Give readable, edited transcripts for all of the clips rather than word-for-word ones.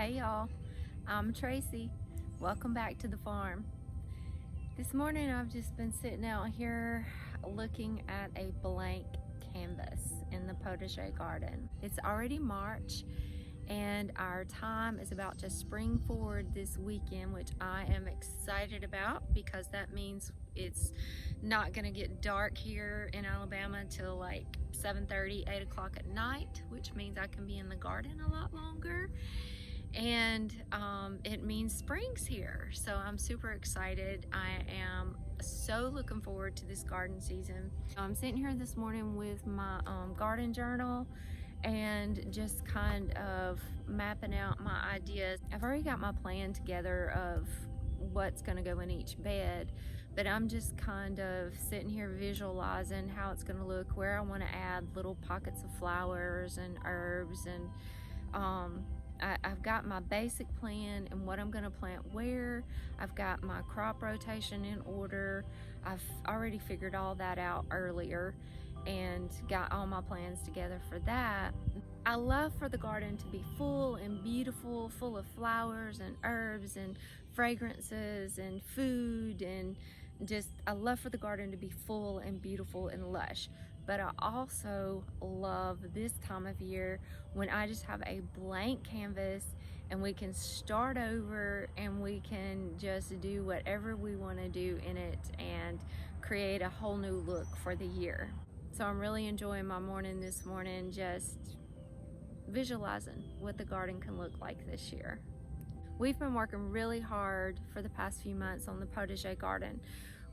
Hey y'all, I'm Tracy. Welcome back to the farm. This morning I've just been sitting out here looking at a blank canvas in the potager garden. It's already March and our time is about to spring forward this weekend, which I am excited about because that means it's not gonna get dark here in Alabama until like 7:30, 8 o'clock at night, which means I can be in the garden a lot longer. And it means spring's here, so I'm super excited. I am so looking forward to this garden season. I'm sitting here this morning with my garden journal and just kind of mapping out my ideas. I've already got my plan together of what's going to go in each bed, but I'm just kind of sitting here visualizing how it's going to look, where I want to add little pockets of flowers and herbs, and I've got my basic plan and what I'm going to plant where. I've got my crop rotation in order. I've already figured all that out earlier and got all my plans together for that. I love for the garden to be full and beautiful, full of flowers and herbs and fragrances and food, and just I love for the garden to be full and beautiful and lush. But I also love this time of year when I just have a blank canvas and we can start over and we can just do whatever we want to do in it and create a whole new look for the year. So I'm really enjoying my morning this morning, just visualizing what the garden can look like this year. We've been working really hard for the past few months on the potager garden.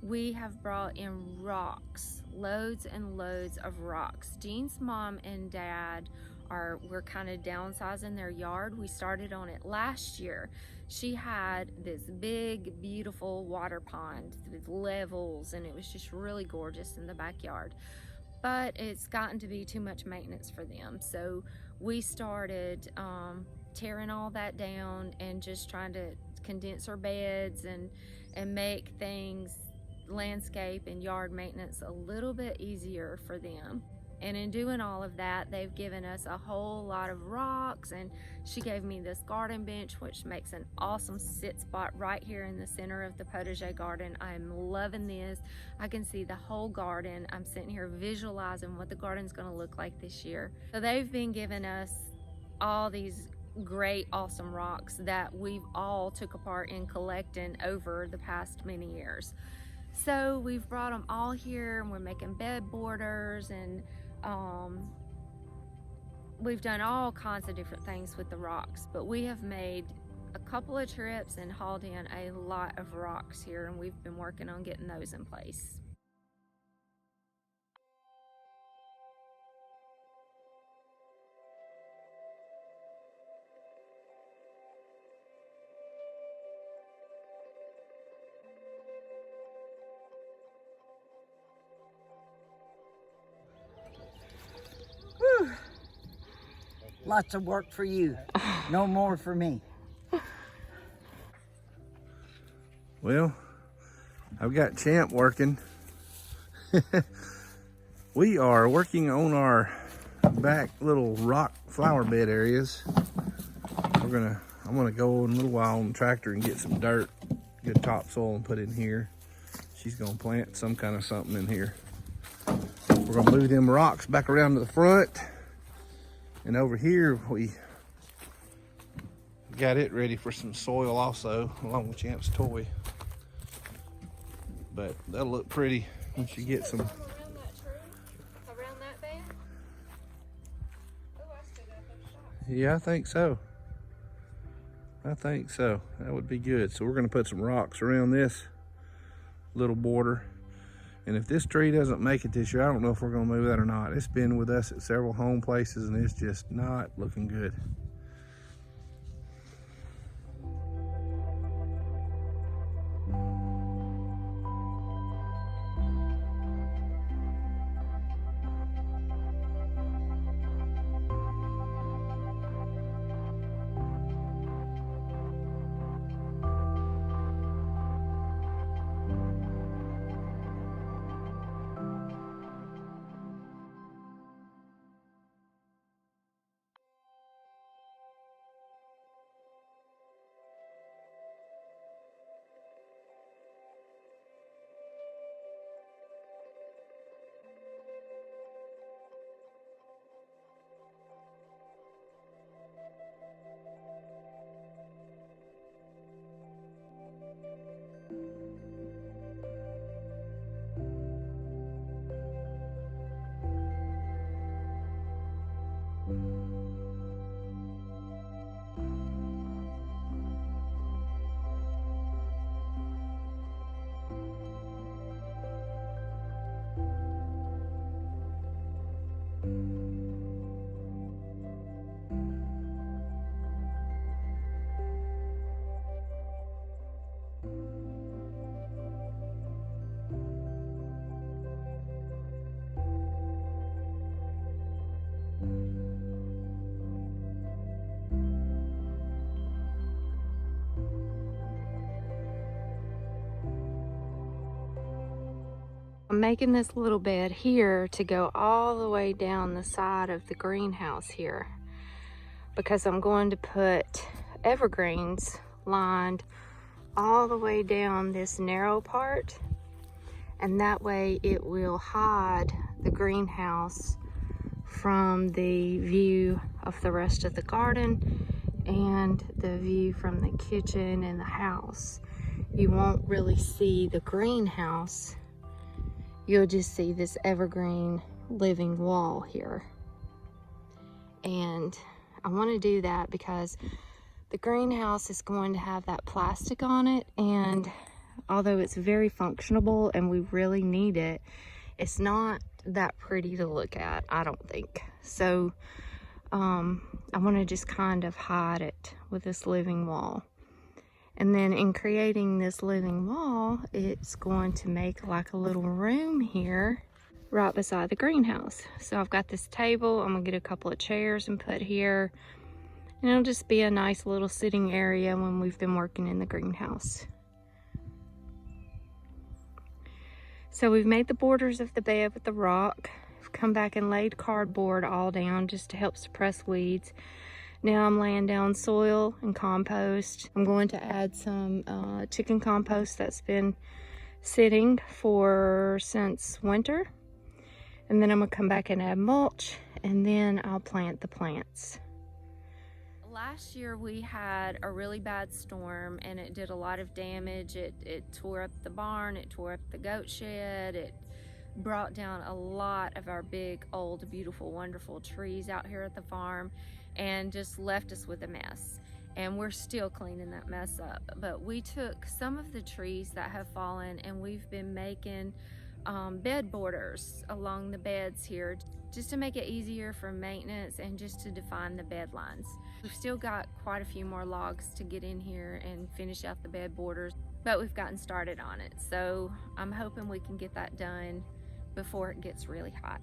We have brought in rocks, loads and loads of rocks. Jean's mom and dad were kind of downsizing their yard. We started on it last year. She had this big, beautiful water pond with levels, and it was just really gorgeous in the backyard. But it's gotten to be too much maintenance for them. So we started tearing all that down and just trying to condense our beds and make things, landscape and yard maintenance, a little bit easier for them. And in doing all of that, they've given us a whole lot of rocks, and she gave me this garden bench, which makes an awesome sit spot right here in the center of the potager garden. I'm loving this. I can see the whole garden. I'm sitting here visualizing what the garden's going to look like this year. So they've been giving us all these great, awesome rocks that we've all took apart in collecting over the past many years. So we've brought them all here and we're making bed borders, and we've done all kinds of different things with the rocks, but we have made a couple of trips and hauled in a lot of rocks here, and we've been working on getting those in place. Whew. Lots of work for you, no more for me. Well, I've got Champ working. We are working on our back little rock flower bed areas. I'm gonna go in a little while on the tractor and get some dirt, good topsoil, and put in here. She's gonna plant some kind of something in here. We're gonna move them rocks back around to the front, and over here we got it ready for some soil also, along with Champ's toy. But that'll look pretty once you get some. Around that tree? Around that bed? Oh, I still got those shots. Yeah, I think so. That would be good. So we're gonna put some rocks around this little border. And if this tree doesn't make it this year, I don't know if we're gonna move that or not. It's been with us at several home places and it's just not looking good. I'm making this little bed here to go all the way down the side of the greenhouse here, because I'm going to put evergreens lined all the way down this narrow part, and that way it will hide the greenhouse from the view of the rest of the garden and the view from the kitchen and the house. You won't really see the greenhouse. You'll just see this evergreen living wall here. And I want to do that because the greenhouse is going to have that plastic on it, and although it's very functional and we really need it, it's not that pretty to look at, I don't think. So I want to just kind of hide it with this living wall. And then in creating this living wall, it's going to make like a little room here right beside the greenhouse. So I've got this table. I'm gonna get a couple of chairs and put here, and it'll just be a nice little sitting area when we've been working in the greenhouse. So we've made the borders of the bed with the rock. I've come back and laid cardboard all down just to help suppress weeds. Now I'm laying down soil and compost. I'm going to add some chicken compost that's been sitting since winter. And then I'm gonna come back and add mulch, and then I'll plant the plants. Last year we had a really bad storm and it did a lot of damage. It tore up the barn, it tore up the goat shed, it brought down a lot of our big, old, beautiful, wonderful trees out here at the farm, and just left us with a mess. And we're still cleaning that mess up. But we took some of the trees that have fallen and we've been making bed borders along the beds here, just to make it easier for maintenance and just to define the bed lines. We've still got quite a few more logs to get in here and finish out the bed borders, but we've gotten started on it. So I'm hoping we can get that done before it gets really hot.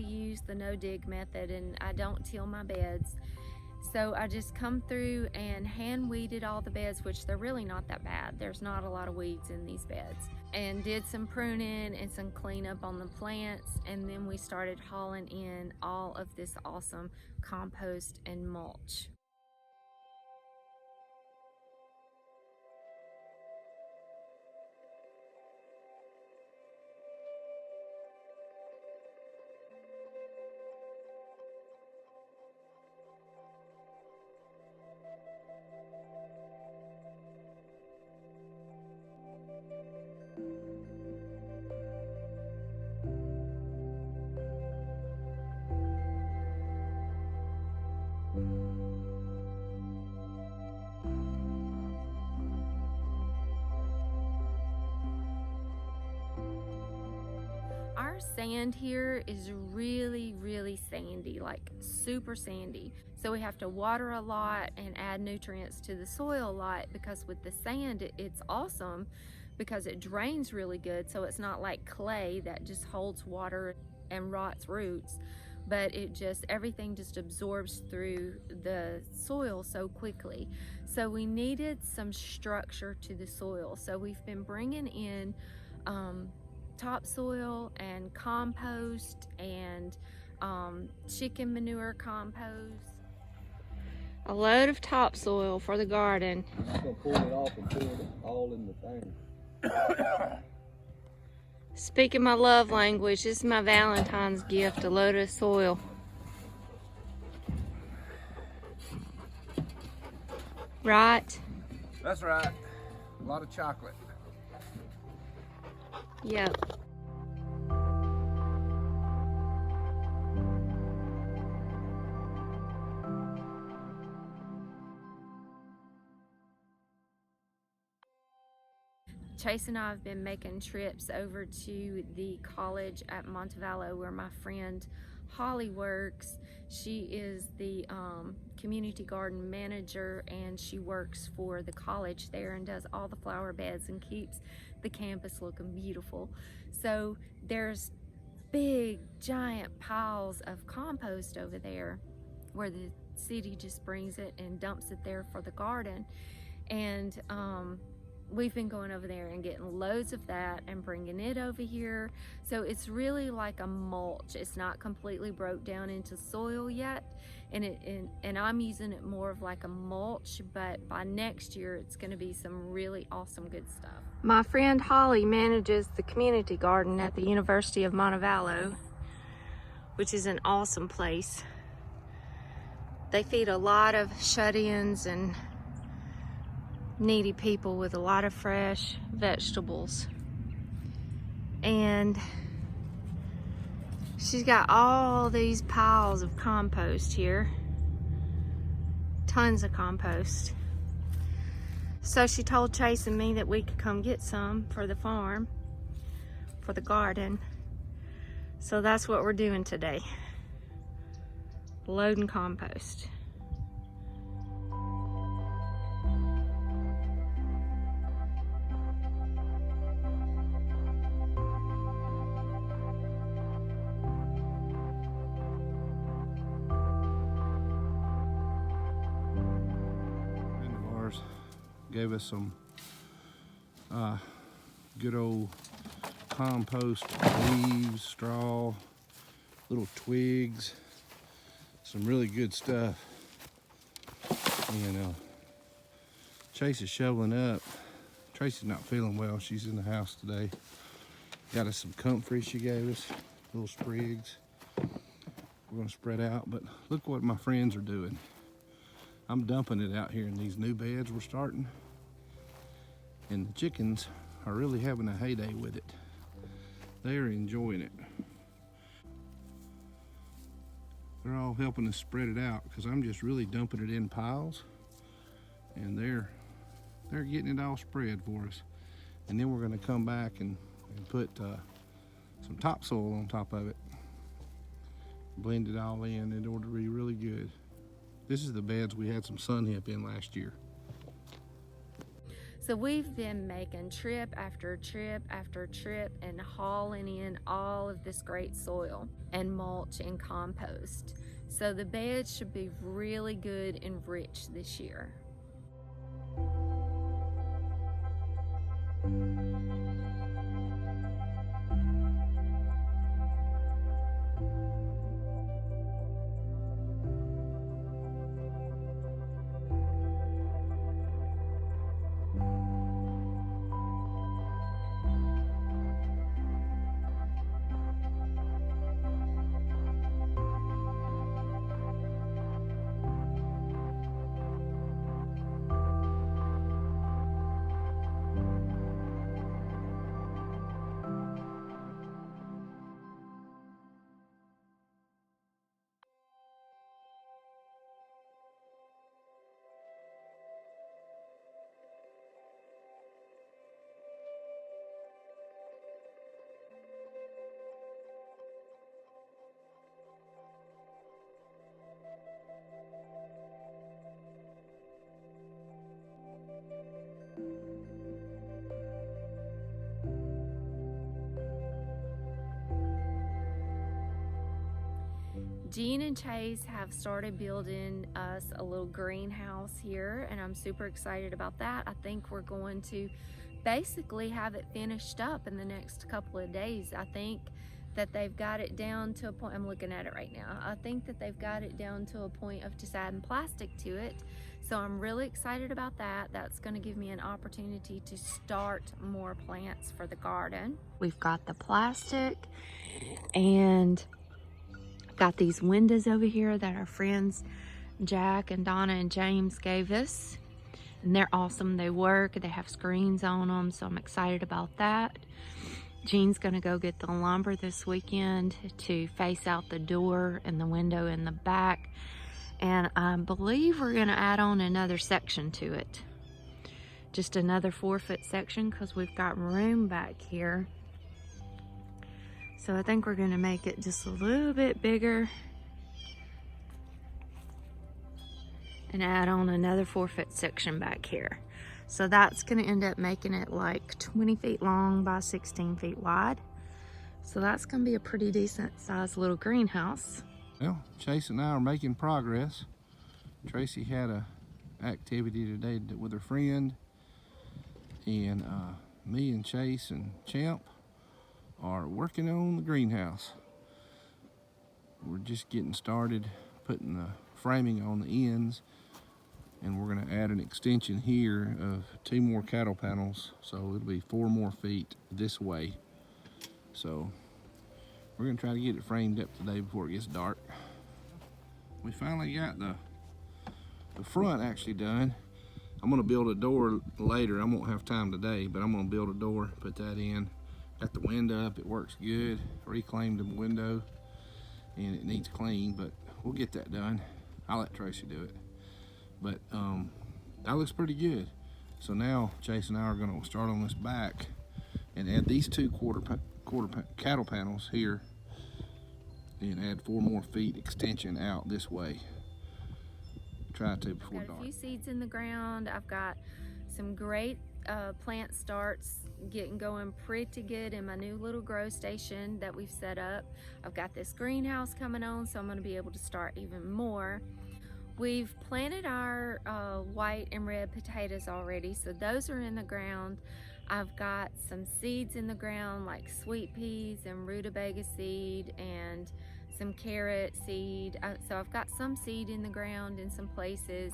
Use the no-dig method, and I don't till my beds. So I just come through and hand weeded all the beds, which they're really not that bad. There's not a lot of weeds in these beds. And did some pruning and some cleanup on the plants, and then we started hauling in all of this awesome compost and mulch. Our sand here is really, really sandy, like super sandy. So we have to water a lot and add nutrients to the soil a lot, because with the sand, it's awesome because it drains really good. So it's not like clay that just holds water and rots roots, but everything just absorbs through the soil so quickly. So we needed some structure to the soil. So we've been bringing in topsoil and compost and chicken manure compost. A load of topsoil for the garden. I'm just gonna pull it off and put it all in the thing. Speaking my love language, this is my Valentine's gift, a load of soil. Right? That's right. A lot of chocolate. Yep. Chase and I have been making trips over to the college at Montevallo where my friend Holly works. She is the community garden manager, and she works for the college there and does all the flower beds and keeps the campus looking beautiful. So there's big giant piles of compost over there where the city just brings it and dumps it there for the garden. And we've been going over there and getting loads of that and bringing it over here. So it's really like a mulch. It's not completely broke down into soil yet, and I'm using it more of like a mulch, but by next year it's going to be some really awesome good stuff. My friend Holly manages the community garden at the University of Montevallo, which is an awesome place. They feed a lot of shut-ins and needy people with a lot of fresh vegetables. And she's got all these piles of compost here. Tons of compost. So she told Chase and me that we could come get some for the farm, for the garden. So that's what we're doing today. Loading compost. Gave us some good old compost, leaves, straw, little twigs, some really good stuff. And Chase is shoveling up. Tracy's not feeling well. She's in the house today. Got us some comfrey she gave us, little sprigs. We're gonna spread out, but look what my friends are doing. I'm dumping it out here in these new beds we're starting. And the chickens are really having a heyday with it. They are enjoying it. They're all helping us spread it out because I'm just really dumping it in piles, and they're getting it all spread for us. And then we're gonna come back and put some topsoil on top of it. Blend it all in order to be really good. This is the beds we had some sun hemp in last year. So we've been making trip after trip after trip and hauling in all of this great soil and mulch and compost. So the beds should be really good and rich this year. Jean and Chase have started building us a little greenhouse here, and I'm super excited about that. I think we're going to basically have it finished up in the next couple of days. I think that they've got it down to a point, I'm looking at it right now, I think that they've got it down to a point of just adding plastic to it. So I'm really excited about that. That's going to give me an opportunity to start more plants for the garden. We've got the plastic, and got these windows over here that our friends Jack and Donna and James gave us, and they're awesome. They work, they have screens on them, so I'm excited about that. Jean's gonna go get the lumber this weekend to face out the door and the window in the back, and I believe we're gonna add on another section to it, just another 4-foot section, because we've got room back here. So I think we're gonna make it just a little bit bigger and add on another 4-foot section back here. So that's gonna end up making it like 20 feet long by 16 feet wide. So that's gonna be a pretty decent sized little greenhouse. Well, Chase and I are making progress. Tracy had a activity today with her friend, and me and Chase and Champ are working on the greenhouse. We're just getting started putting the framing on the ends, and we're going to add an extension here of 2 more cattle panels, so it'll be 4 more feet this way. So we're going to try to get it framed up today before it gets dark. We finally got the front actually done. I'm going to build a door later. I won't have time today, but I'm going to build a door, put that in. Got the window up, it works good. Reclaimed the window, and it needs clean, but we'll get that done. I'll let Tracy do it. But that looks pretty good. So now Chase and I are gonna start on this back and add these 2 quarter cattle panels here, and add 4 more feet extension out this way. Try to before dark. Got a few seeds in the ground. I've got some great plant starts getting going pretty good in my new little grow station that we've set up. I've got this greenhouse coming on, so I'm going to be able to start even more. We've planted our white and red potatoes already, so those are in the ground. I've got some seeds in the ground like sweet peas and rutabaga seed and some carrot seed. So I've got some seed in the ground in some places.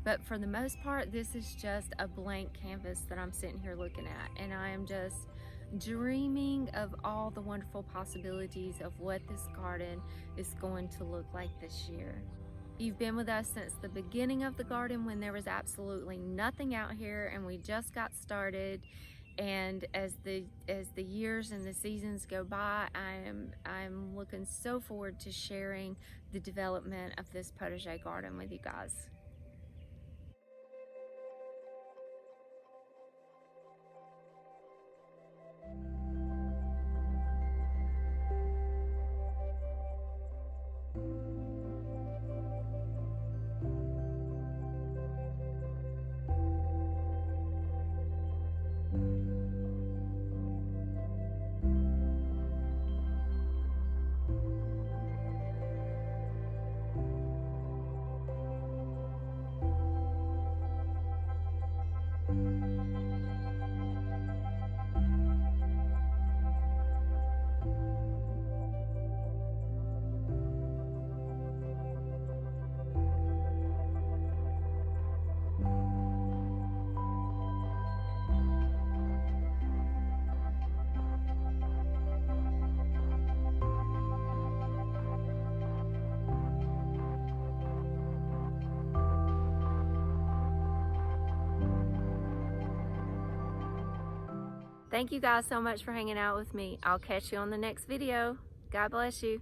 But for the most part, this is just a blank canvas that I'm sitting here looking at, and I am just dreaming of all the wonderful possibilities of what this garden is going to look like this year. You've been with us since the beginning of the garden, when there was absolutely nothing out here and we just got started. And as the years and the seasons go by, I'm looking so forward to sharing the development of this potager garden with you guys. Thank you guys so much for hanging out with me. I'll catch you on the next video. God bless you.